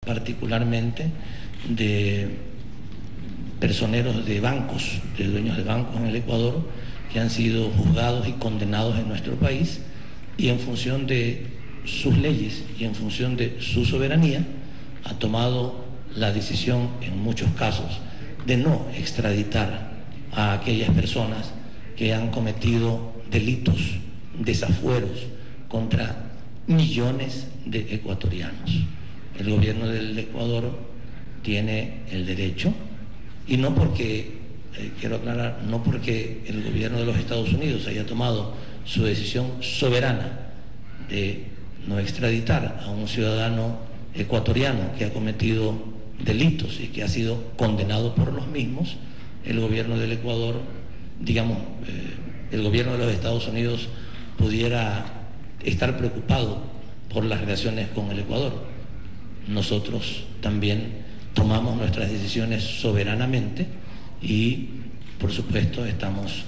particularmente de personeros de bancos, de dueños de bancos en el Ecuador, que han sido juzgados y condenados en nuestro país, y en función de sus leyes y en función de su soberanía, ha tomado la decisión en muchos casos de no extraditar a aquellas personas que han cometido delitos, desafueros contra millones de ecuatorianos. El gobierno del Ecuador tiene el derecho, y no porque, quiero aclarar, no porque el gobierno de los Estados Unidos haya tomado su decisión soberana de no extraditar a un ciudadano ecuatoriano que ha cometido delitos y que ha sido condenado por los mismos, el gobierno del Ecuador, digamos, el gobierno de los Estados Unidos pudiera estar preocupado por las relaciones con el Ecuador. Nosotros también tomamos nuestras decisiones soberanamente y, por supuesto, estamos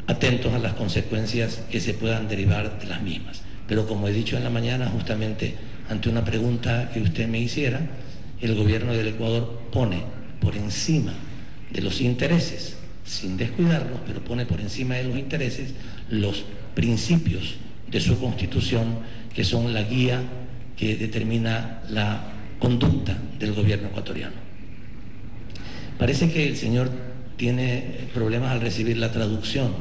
atentos a las consecuencias que se puedan derivar de las mismas. Pero como he dicho en la mañana, justamente ante una pregunta que usted me hiciera, el gobierno del Ecuador pone por encima de los intereses, sin descuidarlos, pero pone por encima de los intereses los principios de su Constitución, que son la guía que determina la conducta del gobierno ecuatoriano. Parece que el señor tiene problemas al recibir la traducción.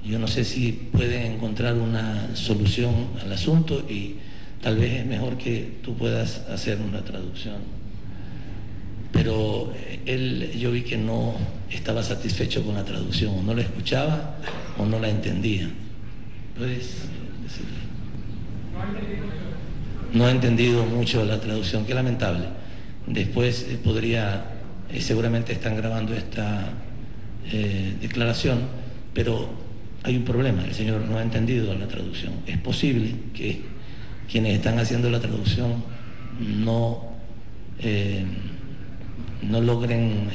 Yo no sé si pueden encontrar una solución al asunto, y tal vez es mejor que tú puedas hacer una traducción. Pero yo vi que no estaba satisfecho con la traducción, o no la escuchaba o no la entendía. ¿Puedes decirle? No ha entendido mucho la traducción, qué lamentable. Después seguramente están grabando esta declaración, pero hay un problema, el señor no ha entendido la traducción. Es posible que quienes están haciendo la traducción no logren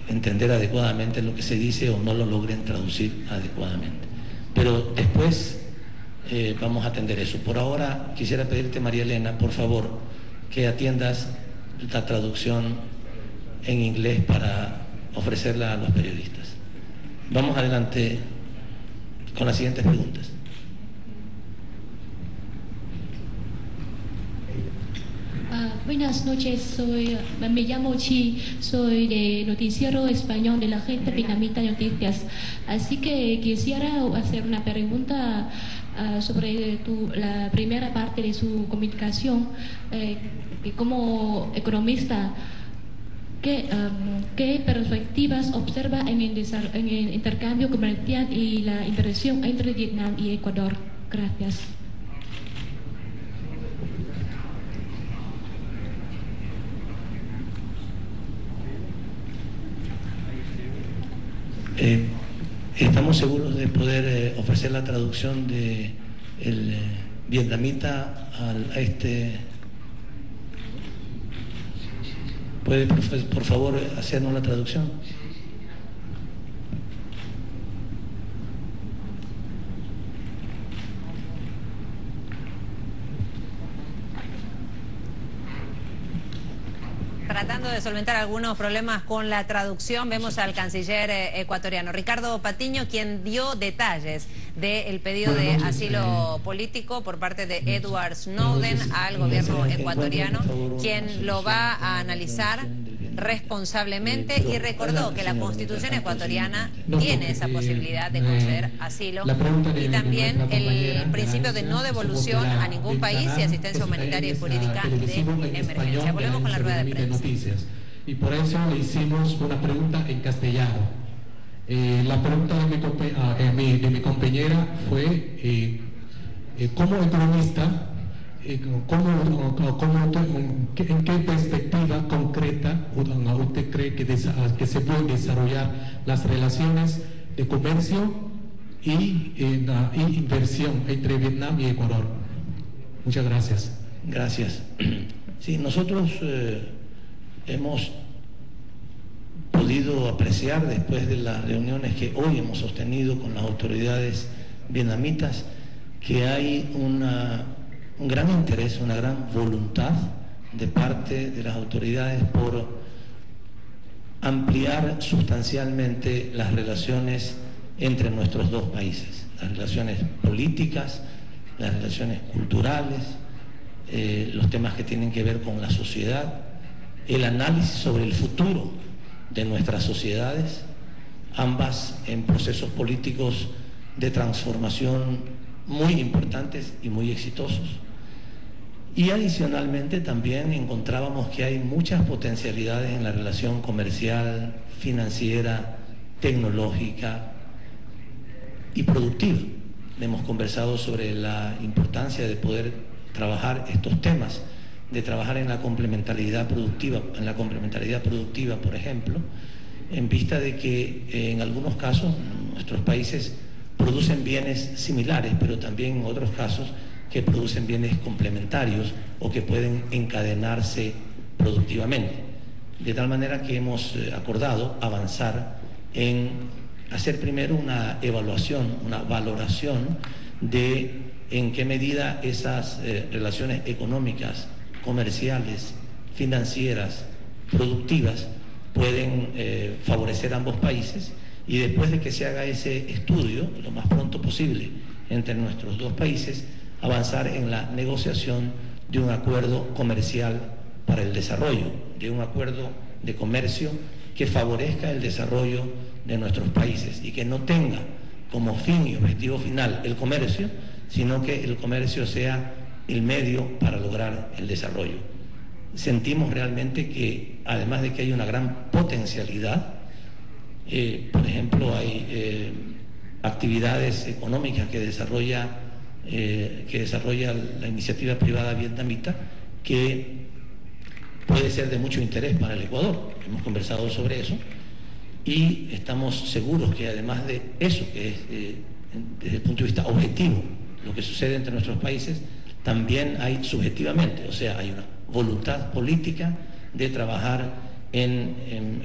entender adecuadamente lo que se dice, o no lo logren traducir adecuadamente. Pero después vamos a atender eso. Por ahora quisiera pedirte, María Elena, por favor, que atiendas la traducción en inglés para ofrecerla a los periodistas. Vamos adelante con las siguientes preguntas. Buenas noches, me llamo Chi, soy de Noticiero Español de la Agencia Vietnamita de Noticias. Así que quisiera hacer una pregunta sobre la primera parte de su comunicación. Como economista, ¿qué perspectivas observa en el intercambio comercial y la inversión entre Vietnam y Ecuador? Gracias. Estamos seguros de poder ofrecer la traducción del vietnamita a este. ¿Puede, por favor, hacernos la traducción? Tratando de solventar algunos problemas con la traducción, vemos al canciller ecuatoriano Ricardo Patiño, quien dio detalles del pedido de asilo político por parte de Edward Snowden al gobierno ecuatoriano, quien lo va a analizar responsablemente, y recordó que la Constitución ecuatoriana tiene esa posibilidad de conceder asilo, y también el principio de no devolución a ningún país y asistencia humanitaria y jurídica de emergencia. Volvemos con la rueda de prensa. Y por eso le hicimos una pregunta en castellano. La pregunta de mi compañera fue, como economista, ¿en qué perspectiva concreta usted cree que se pueden desarrollar las relaciones de comercio y inversión entre Vietnam y Ecuador? Muchas gracias. Gracias. Sí, nosotros hemos podido apreciar, después de las reuniones que hoy hemos sostenido con las autoridades vietnamitas, que hay un gran interés, una gran voluntad de parte de las autoridades por ampliar sustancialmente las relaciones entre nuestros dos países, las relaciones políticas, las relaciones culturales, los temas que tienen que ver con la sociedad, el análisis sobre el futuro de nuestras sociedades, ambas en procesos políticos de transformación muy importantes y muy exitosos. Y adicionalmente también encontrábamos que hay muchas potencialidades en la relación comercial, financiera, tecnológica y productiva. Hemos conversado sobre la importancia de poder trabajar estos temas, de trabajar en la complementariedad productiva, por ejemplo, en vista de que en algunos casos nuestros países producen bienes similares, pero también en otros casos que producen bienes complementarios o que pueden encadenarse productivamente. De tal manera que hemos acordado avanzar en hacer primero una evaluación, una valoración de en qué medida esas relaciones económicas, comerciales, financieras, productivas pueden favorecer a ambos países, y después de que se haga ese estudio lo más pronto posible entre nuestros dos países, avanzar en la negociación de un acuerdo comercial para el desarrollo, de un acuerdo de comercio que favorezca el desarrollo de nuestros países y que no tenga como fin y objetivo final el comercio, sino que el comercio sea el medio para lograr el desarrollo. Sentimos realmente que, además de que hay una gran potencialidad, por ejemplo, hay actividades económicas que desarrolla la iniciativa privada vietnamita, que puede ser de mucho interés para el Ecuador. Hemos conversado sobre eso y estamos seguros que, además de eso, que es desde el punto de vista objetivo lo que sucede entre nuestros países, también hay subjetivamente, o sea, hay una voluntad política de trabajar en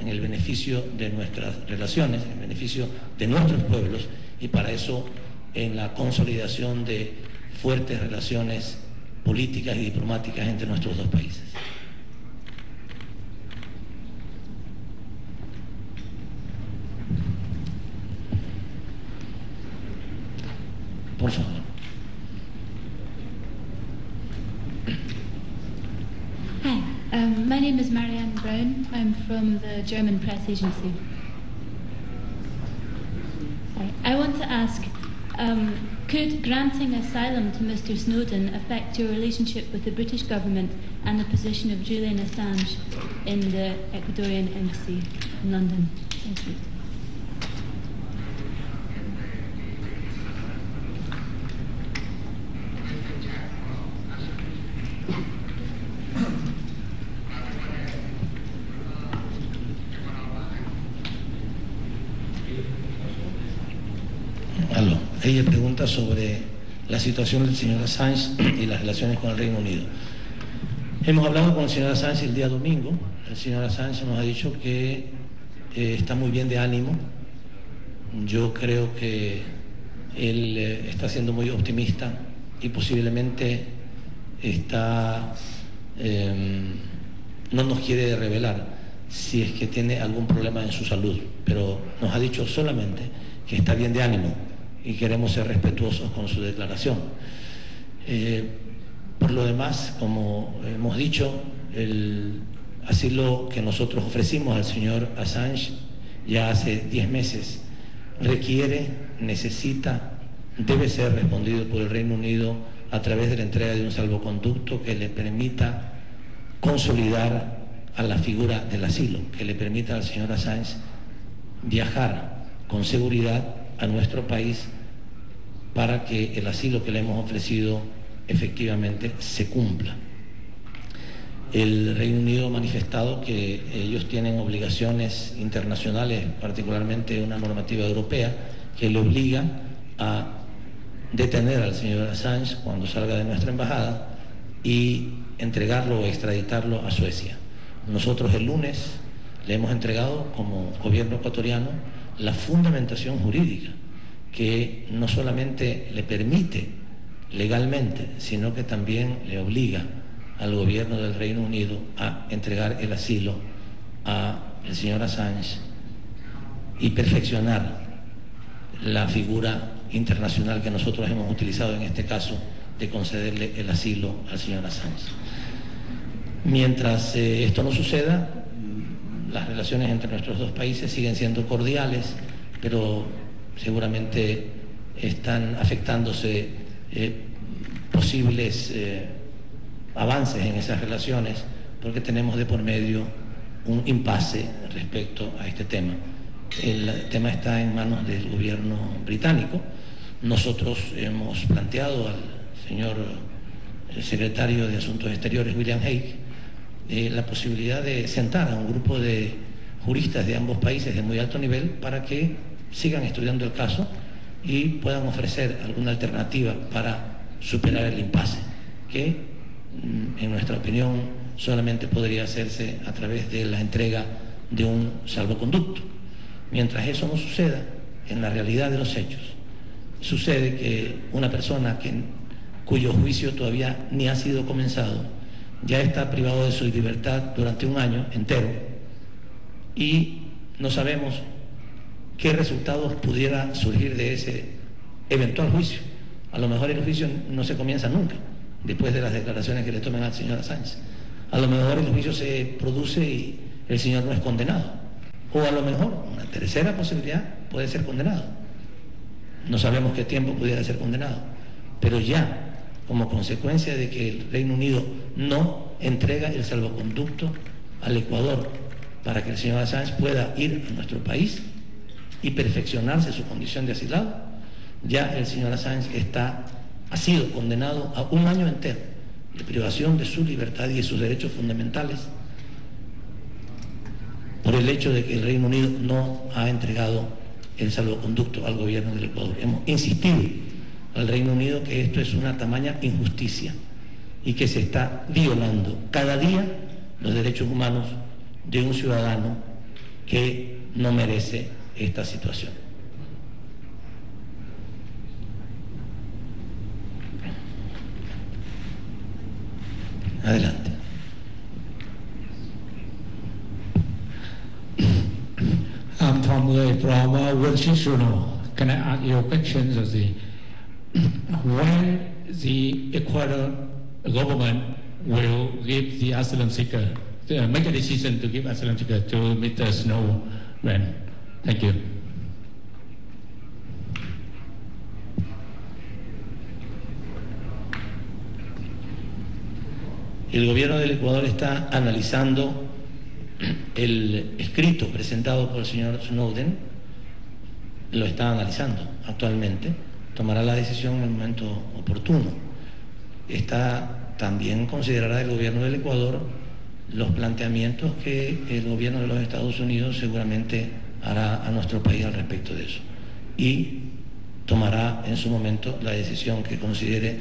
el beneficio de nuestras relaciones, en beneficio de nuestros pueblos, y para eso en la consolidación de fuertes relaciones políticas y diplomáticas entre nuestros dos países. Por favor. Hi, my name is Marianne Brown. I'm from the German press agency. I want to ask, could granting asylum to Mr. Snowden affect your relationship with the British government and the position of Julian Assange in the Ecuadorian embassy in London? Thank you. Ella pregunta sobre la situación del señor Assange y las relaciones con el Reino Unido. Hemos hablado con el señor Assange el día domingo. El señor Assange nos ha dicho que está muy bien de ánimo. Yo creo que él está siendo muy optimista y posiblemente no nos quiere revelar si es que tiene algún problema en su salud, pero nos ha dicho solamente que está bien de ánimo y queremos ser respetuosos con su declaración. Por lo demás, como hemos dicho, el asilo que nosotros ofrecimos al señor Assange ya hace 10 meses requiere, necesita, debe ser respondido por el Reino Unido a través de la entrega de un salvoconducto que le permita consolidar a la figura del asilo, que le permita al señor Assange viajar con seguridad a nuestro país para que el asilo que le hemos ofrecido efectivamente se cumpla. El Reino Unido ha manifestado que ellos tienen obligaciones internacionales, particularmente una normativa europea, que le obliga a detener al señor Assange cuando salga de nuestra embajada y entregarlo o extraditarlo a Suecia. Nosotros el lunes le hemos entregado como gobierno ecuatoriano la fundamentación jurídica que no solamente le permite legalmente, sino que también le obliga al gobierno del Reino Unido a entregar el asilo al señor Assange y perfeccionar la figura internacional que nosotros hemos utilizado en este caso de concederle el asilo al señor Assange. Mientras esto no suceda, las relaciones entre nuestros dos países siguen siendo cordiales, pero seguramente están afectándose posibles avances en esas relaciones, porque tenemos de por medio un impasse respecto a este tema. El tema está en manos del gobierno británico. Nosotros hemos planteado al señor secretario de Asuntos Exteriores, William Hague, la posibilidad de sentar a un grupo de juristas de ambos países de muy alto nivel para que sigan estudiando el caso y puedan ofrecer alguna alternativa para superar el impasse, que en nuestra opinión solamente podría hacerse a través de la entrega de un salvoconducto. Mientras eso no suceda, en la realidad de los hechos, sucede que una persona cuyo juicio todavía ni ha sido comenzado, ya está privado de su libertad durante un año entero y no sabemos qué resultados pudiera surgir de ese eventual juicio. A lo mejor el juicio no se comienza nunca, después de las declaraciones que le tomen al señor Assange. A lo mejor el juicio se produce y el señor no es condenado. O a lo mejor, una tercera posibilidad, puede ser condenado. No sabemos qué tiempo pudiera ser condenado. Pero ya, como consecuencia de que el Reino Unido no entrega el salvoconducto al Ecuador para que el señor Assange pueda ir a nuestro país y perfeccionarse su condición de asilado, ya el señor Assange ha sido condenado a un año entero de privación de su libertad y de sus derechos fundamentales por el hecho de que el Reino Unido no ha entregado el salvoconducto al gobierno del Ecuador. Hemos insistido al Reino Unido que esto es una tamaña injusticia y que se está violando cada día los derechos humanos de un ciudadano que no merece esta situación. Adelante. I'm Tom Lay from Wall Street Journal. Can I ask you questions? When the Ecuador government will give the asylum seeker, make a decision to give asylum seeker to Mr. Snowden? Thank you. El gobierno del Ecuador está analizando el escrito presentado por el señor Snowden, lo está analizando actualmente, tomará la decisión en el momento oportuno. También considerará el gobierno del Ecuador los planteamientos que el gobierno de los Estados Unidos seguramente hará a nuestro país al respecto de eso y tomará en su momento la decisión que considere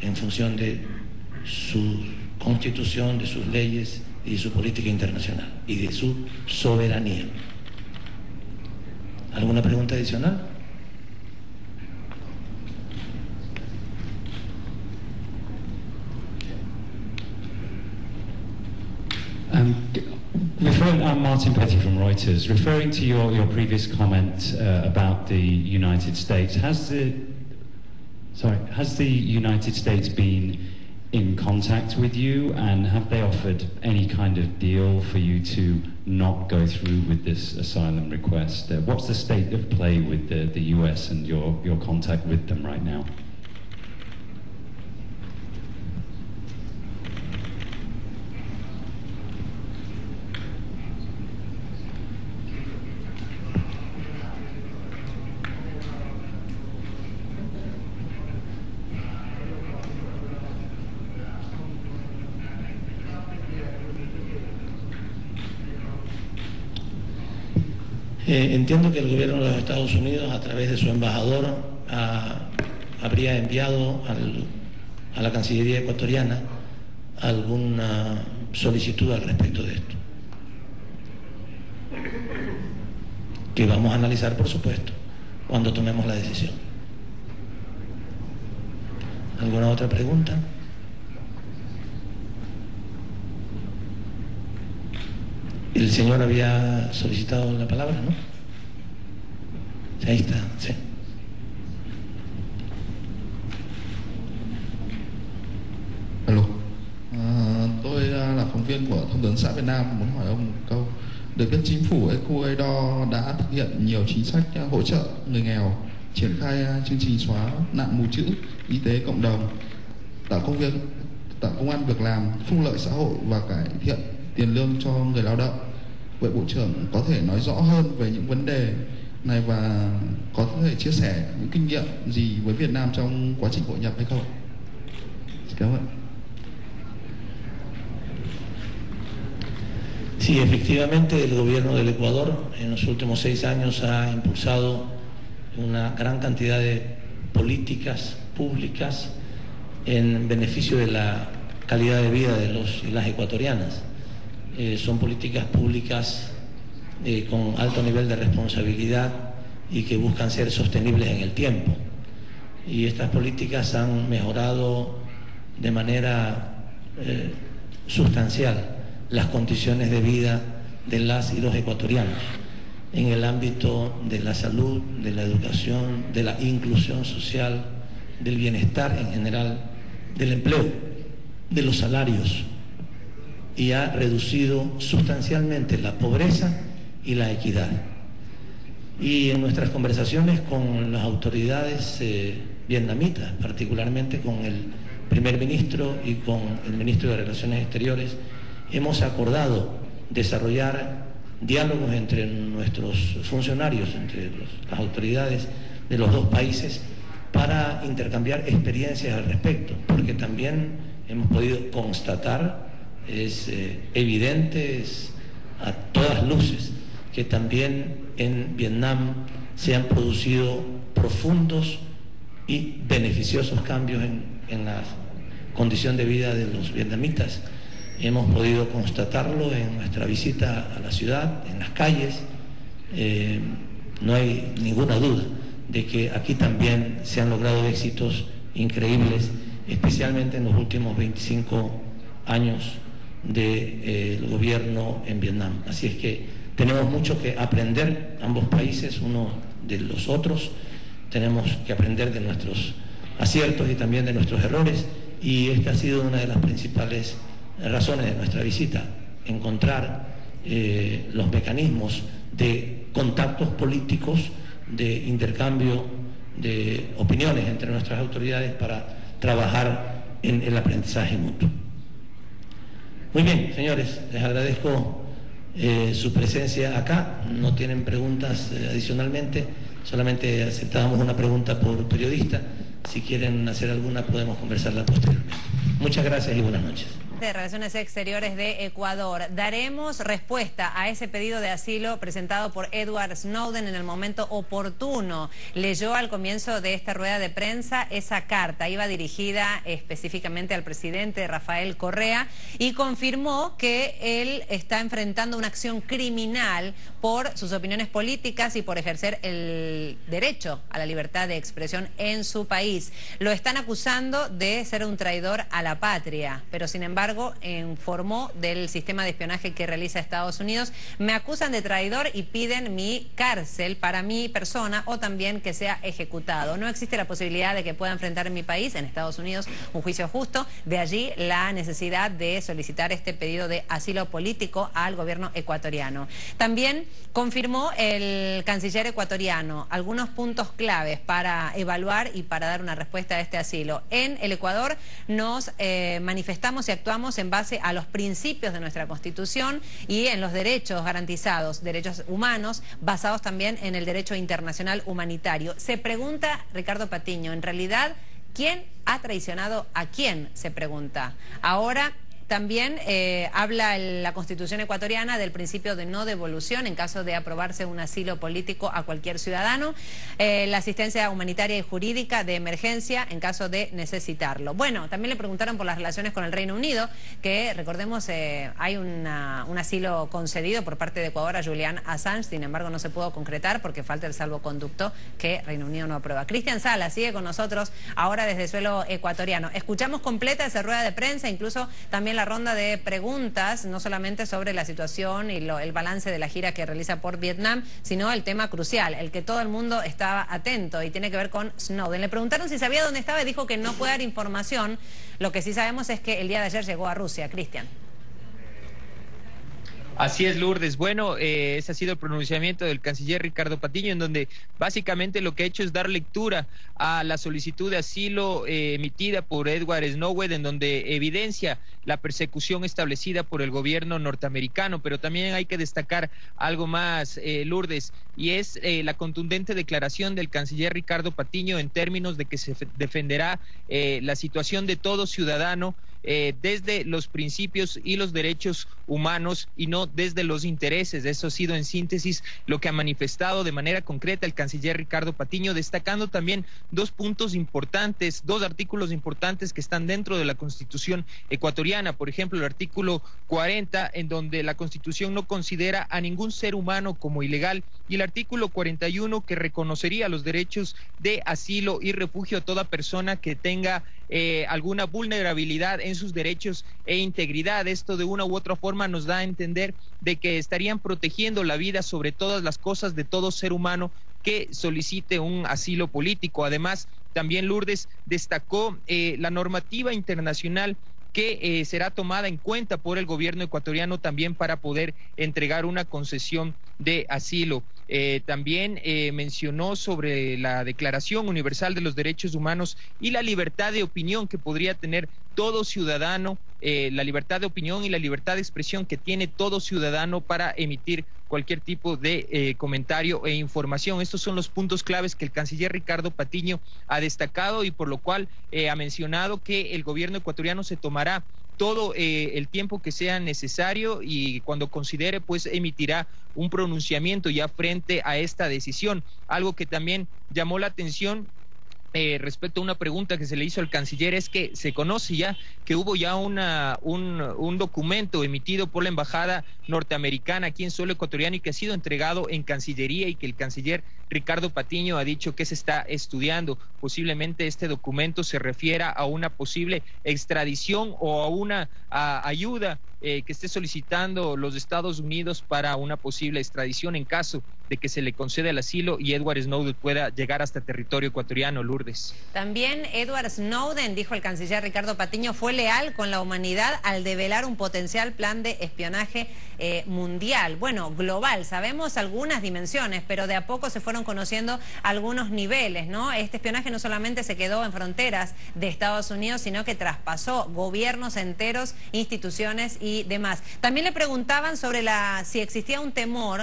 en función de su constitución, de sus leyes y de su política internacional y de su soberanía. ¿Alguna pregunta adicional? I'm Martin Petty from Reuters. Referring to your previous comment about the United States, has the United States been in contact with you, and have they offered any kind of deal for you to not go through with this asylum request? What's the state of play with the US and your contact with them right now? Entiendo que el gobierno de los Estados Unidos, a través de su embajador, habría enviado a la Cancillería ecuatoriana alguna solicitud al respecto de esto, que vamos a analizar, por supuesto, cuando tomemos la decisión. ¿Alguna otra pregunta? El señor había solicitado la palabra, ¿no? Ahí está, sí. Alo, tôi là phóng viên của Thông tấn xã Việt Nam, muốn hỏi ông một câu. Được biết chính phủ Ecuador đã thực hiện nhiều chính sách hỗ trợ người nghèo, triển khai chương trình xóa nạn mù chữ, y tế cộng đồng, tạo công ăn việc làm, phúc lợi xã hội và cải thiện tiền lương cho người lao động. Vậy Bộ trưởng có thể nói rõ hơn về những vấn đề này và có thể chia sẻ những kinh nghiệm gì với Việt Nam trong quá trình hội nhập hay không? Cảm ơn. Sí, efectivamente el gobierno del Ecuador en los últimos 6 años ha impulsado una gran cantidad de políticas públicas en beneficio de la calidad de vida de los y las ecuatorianas. Son políticas públicas con alto nivel de responsabilidad y que buscan ser sostenibles en el tiempo. Y estas políticas han mejorado de manera sustancial las condiciones de vida de las y los ecuatorianos en el ámbito de la salud, de la educación, de la inclusión social, del bienestar en general, del empleo, de los salarios, y ha reducido sustancialmente la pobreza y la equidad. Y en nuestras conversaciones con las autoridades vietnamitas, particularmente con el primer ministro y con el ministro de Relaciones Exteriores, hemos acordado desarrollar diálogos entre nuestros funcionarios, entre las autoridades de los dos países, para intercambiar experiencias al respecto, porque también hemos podido constatar, es evidente, es a todas luces, que también en Vietnam se han producido profundos y beneficiosos cambios en la condición de vida de los vietnamitas. Hemos podido constatarlo en nuestra visita a la ciudad, en las calles. No hay ninguna duda de que aquí también se han logrado éxitos increíbles, especialmente en los últimos 25 años del gobierno en Vietnam. Así es que tenemos mucho que aprender, ambos países, uno de los otros. Tenemos que aprender de nuestros aciertos y también de nuestros errores, y esta ha sido una de las principales razones de nuestra visita, encontrar los mecanismos de contactos políticos, de intercambio de opiniones entre nuestras autoridades para trabajar en el aprendizaje mutuo. Muy bien, señores, les agradezco su presencia acá. No tienen preguntas adicionalmente, solamente aceptábamos una pregunta por periodista. Si quieren hacer alguna, podemos conversarla posteriormente. Muchas gracias y buenas noches. De Relaciones Exteriores de Ecuador. Daremos respuesta a ese pedido de asilo presentado por Edward Snowden en el momento oportuno. Leyó al comienzo de esta rueda de prensa esa carta. Iba dirigida específicamente al presidente Rafael Correa y confirmó que él está enfrentando una acción criminal por sus opiniones políticas y por ejercer el derecho a la libertad de expresión en su país. Lo están acusando de ser un traidor a la patria, pero sin embargo informó del sistema de espionaje que realiza Estados Unidos. Me acusan de traidor y piden mi cárcel para mi persona o también que sea ejecutado. No existe la posibilidad de que pueda enfrentar en mi país, en Estados Unidos, un juicio justo. De allí la necesidad de solicitar este pedido de asilo político al gobierno ecuatoriano. También confirmó el canciller ecuatoriano algunos puntos claves para evaluar y para dar una respuesta a este asilo. En el Ecuador nos manifestamos y actuamos en base a los principios de nuestra Constitución y en los derechos garantizados, derechos humanos, basados también en el derecho internacional humanitario. Se pregunta, Ricardo Patiño, en realidad, ¿quién ha traicionado a quién? Se pregunta. Ahora también habla la Constitución ecuatoriana del principio de no devolución en caso de aprobarse un asilo político a cualquier ciudadano, la asistencia humanitaria y jurídica de emergencia en caso de necesitarlo. Bueno, también le preguntaron por las relaciones con el Reino Unido, que recordemos hay un asilo concedido por parte de Ecuador a Julian Assange, sin embargo no se pudo concretar porque falta el salvoconducto que Reino Unido no aprueba. Cristian Salas sigue con nosotros ahora desde suelo ecuatoriano. Escuchamos completa esa rueda de prensa, incluso también también la ronda de preguntas, no solamente sobre la situación y el balance de la gira que realiza por Vietnam, sino el tema crucial, el que todo el mundo estaba atento y tiene que ver con Snowden. Le preguntaron si sabía dónde estaba y dijo que no puede dar información. Lo que sí sabemos es que el día de ayer llegó a Rusia. Cristian. Así es, Lourdes. Bueno, ese ha sido el pronunciamiento del canciller Ricardo Patiño, en donde básicamente lo que ha hecho es dar lectura a la solicitud de asilo emitida por Edward Snowden, en donde evidencia la persecución establecida por el gobierno norteamericano. Pero también hay que destacar algo más, Lourdes, y es la contundente declaración del canciller Ricardo Patiño en términos de que se defenderá la situación de todo ciudadano desde los principios y los derechos humanos y no desde los intereses. Eso ha sido en síntesis lo que ha manifestado de manera concreta el canciller Ricardo Patiño, destacando también dos puntos importantes, dos artículos importantes que están dentro de la Constitución ecuatoriana. Por ejemplo, el artículo 40, en donde la Constitución no considera a ningún ser humano como ilegal, y el artículo 41, que reconocería los derechos de asilo y refugio a toda persona que tenga alguna vulnerabilidad en sus derechos e integridad. Esto de una u otra forma nos da a entender de que estarían protegiendo la vida sobre todas las cosas de todo ser humano que solicite un asilo político. Además, también Lourdes destacó la normativa internacional que será tomada en cuenta por el gobierno ecuatoriano también para poder entregar una concesión de asilo. También mencionó sobre la Declaración Universal de los Derechos Humanos y la libertad de opinión que podría tener todo ciudadano, la libertad de opinión y la libertad de expresión que tiene todo ciudadano para emitir cualquier tipo de comentario e información. Estos son los puntos claves que el canciller Ricardo Patiño ha destacado y por lo cual ha mencionado que el gobierno ecuatoriano se tomará todo el tiempo que sea necesario y cuando considere pues emitirá un pronunciamiento ya frente a esta decisión. Algo que también llamó la atención respecto a una pregunta que se le hizo al canciller es que se conoce ya que hubo ya un documento emitido por la embajada norteamericana aquí en suelo ecuatoriano y que ha sido entregado en Cancillería y que el canciller Ricardo Patiño ha dicho que se está estudiando. Posiblemente este documento se refiera a una posible extradición o a una ayuda que esté solicitando los Estados Unidos para una posible extradición en caso de que se le conceda el asilo y Edward Snowden pueda llegar hasta territorio ecuatoriano. Lourdes. También Edward Snowden, dijo el canciller Ricardo Patiño, fue leal con la humanidad al develar un potencial plan de espionaje mundial, bueno, global. Sabemos algunas dimensiones, pero de a poco se fueron conociendo algunos niveles, ¿no? Este espionaje no solamente se quedó en fronteras de Estados Unidos, sino que traspasó gobiernos enteros, instituciones y demás. También le preguntaban sobre si existía un temor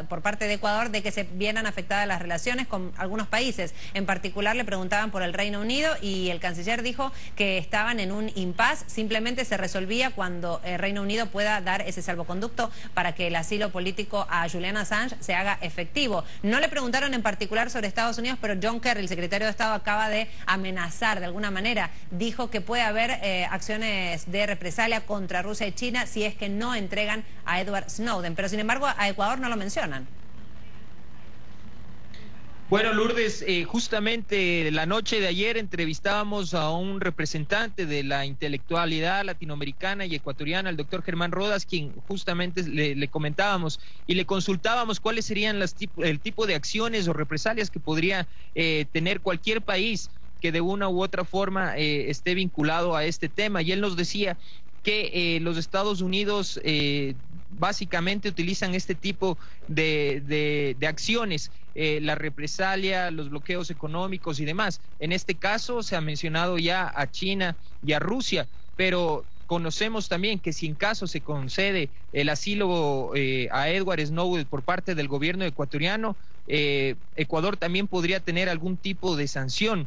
por parte de Ecuador de que se vieran afectadas las relaciones con algunos países. En particular le preguntaban por el Reino Unido y el canciller dijo que estaban en un impasse, simplemente se resolvía cuando el Reino Unido pueda dar ese salvoconducto para que el asilo político a Julian Assange se haga efectivo. No le preguntaron en particular sobre Estados Unidos, pero John Kerry, el secretario de Estado, acaba de amenazar de alguna manera. Dijo que puede haber acciones de represalia contra Rusia y China si es que no entregan a Edward Snowden, pero sin embargo a Ecuador no lo mencionan. Bueno, Lourdes, justamente la noche de ayer entrevistábamos a un representante de la intelectualidad latinoamericana y ecuatoriana, el doctor Germán Rodas, quien justamente le comentábamos y le consultábamos cuáles serían el tipo de acciones o represalias que podría tener cualquier país que de una u otra forma esté vinculado a este tema. Y él nos decía que los Estados Unidos básicamente utilizan este tipo de acciones, la represalia, los bloqueos económicos y demás. En este caso se ha mencionado ya a China y a Rusia, pero conocemos también que si en caso se concede el asilo a Edward Snowden por parte del gobierno ecuatoriano, Ecuador también podría tener algún tipo de sanción.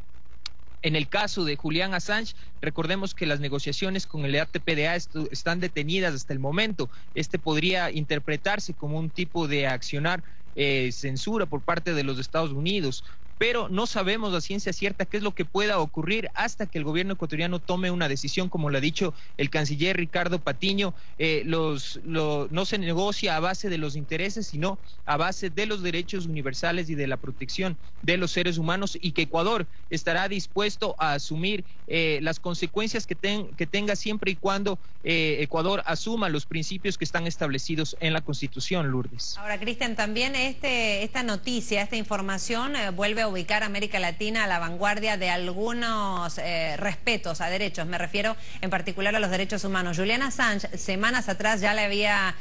En el caso de Julian Assange, recordemos que las negociaciones con el RTPDA están detenidas hasta el momento. Este podría interpretarse como un tipo de accionar censura por parte de los Estados Unidos. pero no sabemos a ciencia cierta qué es lo que pueda ocurrir hasta que el gobierno ecuatoriano tome una decisión, como lo ha dicho el canciller Ricardo Patiño. No se negocia a base de los intereses, sino a base de los derechos universales y de la protección de los seres humanos, y que Ecuador estará dispuesto a asumir las consecuencias que tenga siempre y cuando Ecuador asuma los principios que están establecidos en la Constitución, Lourdes. Ahora, Cristian, también esta noticia, esta información vuelve a ubicar a América Latina a la vanguardia de algunos respetos a derechos. Me refiero en particular a los derechos humanos. Julian Assange, semanas atrás, ya le había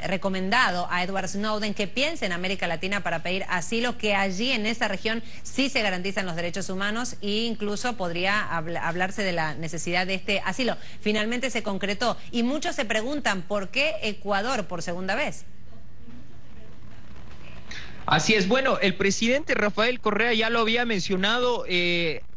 recomendado a Edward Snowden que piense en América Latina para pedir asilo, que allí en esa región sí se garantizan los derechos humanos e incluso podría hablarse de la necesidad de este asilo. Finalmente se concretó y muchos se preguntan ¿por qué Ecuador por segunda vez? Así es, bueno, el presidente Rafael Correa ya lo había mencionado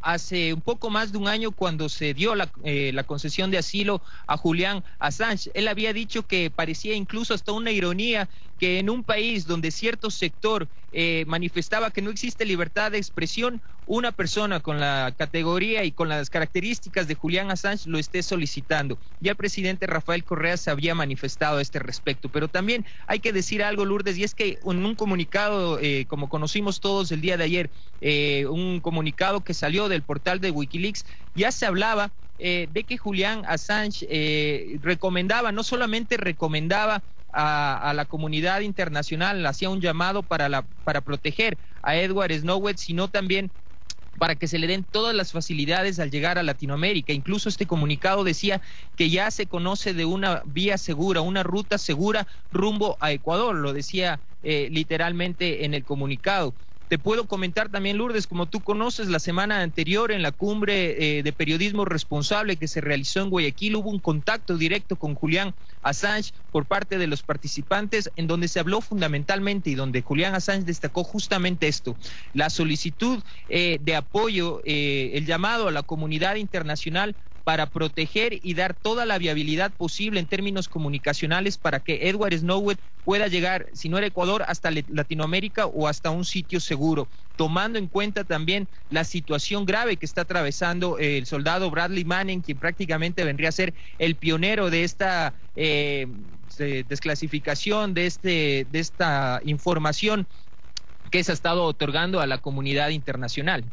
hace un poco más de un año cuando se dio la concesión de asilo a Julian Assange. Él había dicho que parecía incluso hasta una ironía que en un país donde cierto sector manifestaba que no existe libertad de expresión, una persona con la categoría y con las características de Julian Assange lo esté solicitando. Ya el presidente Rafael Correa se había manifestado a este respecto, pero también hay que decir algo, Lourdes, y es que en un comunicado, como conocimos todos el día de ayer, un comunicado que salió del portal de Wikileaks, ya se hablaba de que Julian Assange recomendaba, no solamente recomendaba a la comunidad internacional, hacía un llamado para proteger a Edward Snowden, sino también para que se le den todas las facilidades al llegar a Latinoamérica. Incluso este comunicado decía que ya se conoce de una vía segura, una ruta segura rumbo a Ecuador, lo decía literalmente en el comunicado. Te puedo comentar también, Lourdes, como tú conoces, la semana anterior en la cumbre de periodismo responsable que se realizó en Guayaquil hubo un contacto directo con Julian Assange por parte de los participantes, en donde se habló fundamentalmente y donde Julian Assange destacó justamente esto, la solicitud de apoyo, el llamado a la comunidad internacional para proteger y dar toda la viabilidad posible en términos comunicacionales para que Edward Snowden pueda llegar, si no era Ecuador, hasta Latinoamérica o hasta un sitio seguro, tomando en cuenta también la situación grave que está atravesando el soldado Bradley Manning, quien prácticamente vendría a ser el pionero de esta desclasificación, de esta información que se ha estado otorgando a la comunidad internacional.